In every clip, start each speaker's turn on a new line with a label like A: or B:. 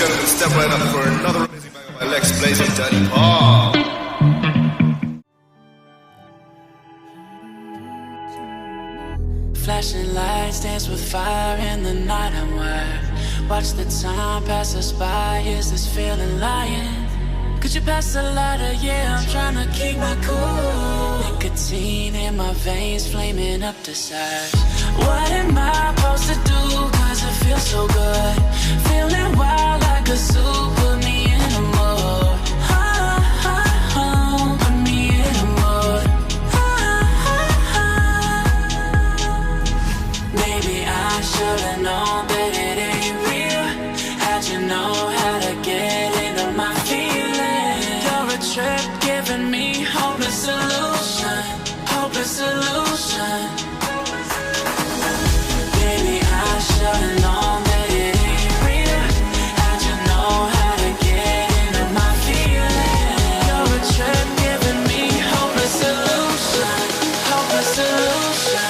A: gentlemen, step right up for another amazing bang of my legs blazing Daddy Paul.
B: Flashing lights dance with fire in the night. I'm wired. Watch the time pass us by. Is this feeling lying? Could you pass the lighter? Yeah, I'm trying to keep my cool. Nicotine in my veins, flaming up the sides. What am I supposed to do? Cause it feels so good. Feeling wild like a zoo. Put me in a mood. Put me in a mood. Maybe I should've known that it ain't real. How'd you know how to get into my feelings? You're a trip giving me hopeless solution. Hopeless solution. Baby, I should've known that it ain't real. How'd you know how to get into my feelings? You're a trip giving me hopeless solution. Hopeless solution.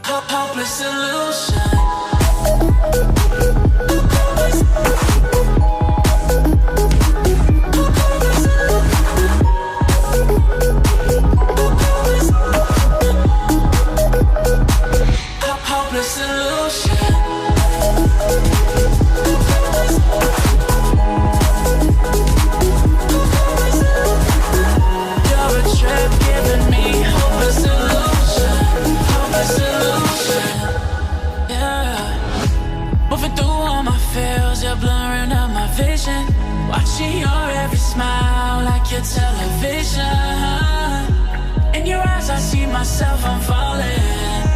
B: Hopeless solution. Hopeless solution. You're a trip giving me hopeless solution. Hopeless solution. Yeah. Moving through all my feels, you're blurring out my vision. Watching your every smile like your television. In your eyes I see myself, I'm falling.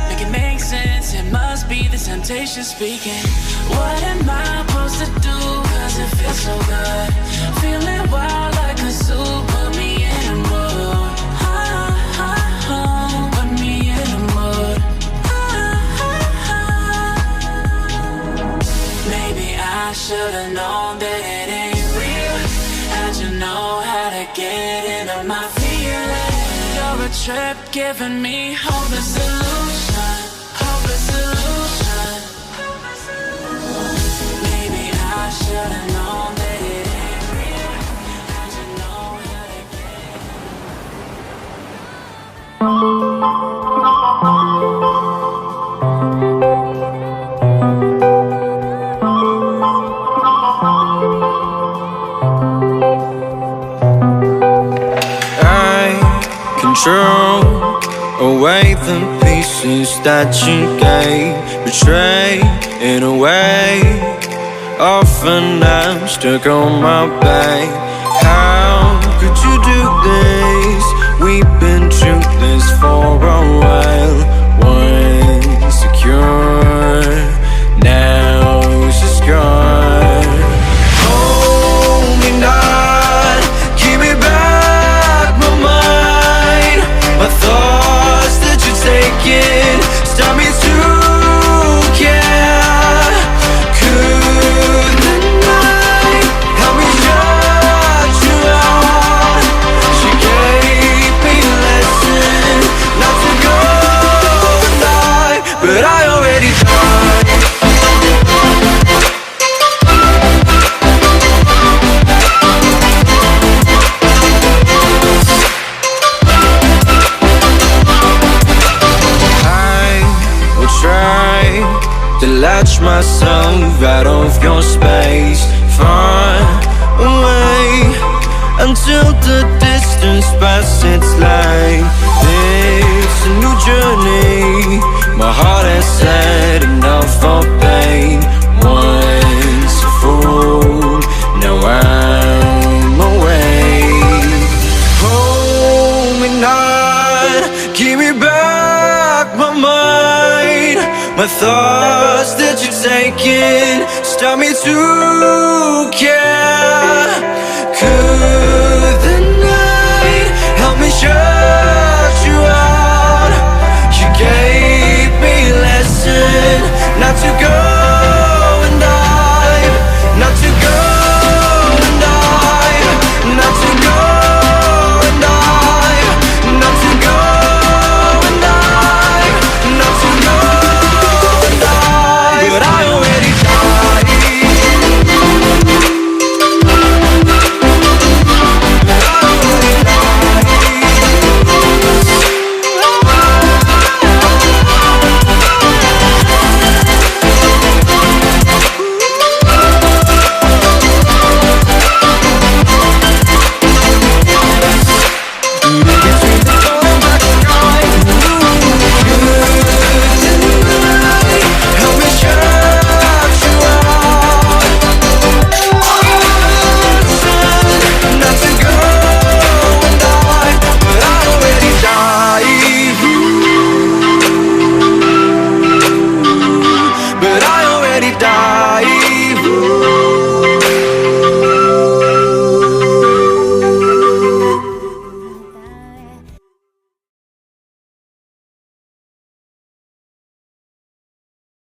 B: Make it make sense, it must be the temptation speaking. What am I supposed to do? Cause it feels so good. Feeling wild like a zoo. Put me in a mood. Put me in a mood. Maybe I should've known that it ain't real. How'd you know how to get into my feelings? You're a trip giving me hopeless solution. Hopeless solution. Maybe I should've known that it ain't real. How'd you know how to get
C: Control away the pieces that you gave. Betray in a way. Often I'm stuck on my back. How could you do this? We've been through this for a while. Once secure, now it's just gone. Hold me not, keep me back my mind. My thoughts that you're taking stop me to care. Could the night help me shut you out? She gave me a lesson not to go and die, but I already died. To latch myself out of your space, far away, until the distance passes. It's like it's a new journey. My heart has said enough for pain. Once a fool, now I'm away. Hold me not, give me back my mind. My thoughts that you're taking stop me to care. Could the night help me shut you out? You gave me a lesson not to go and dive, not to go and dive, not to go and dive, not to go and dive, not to go. But I already died. dying.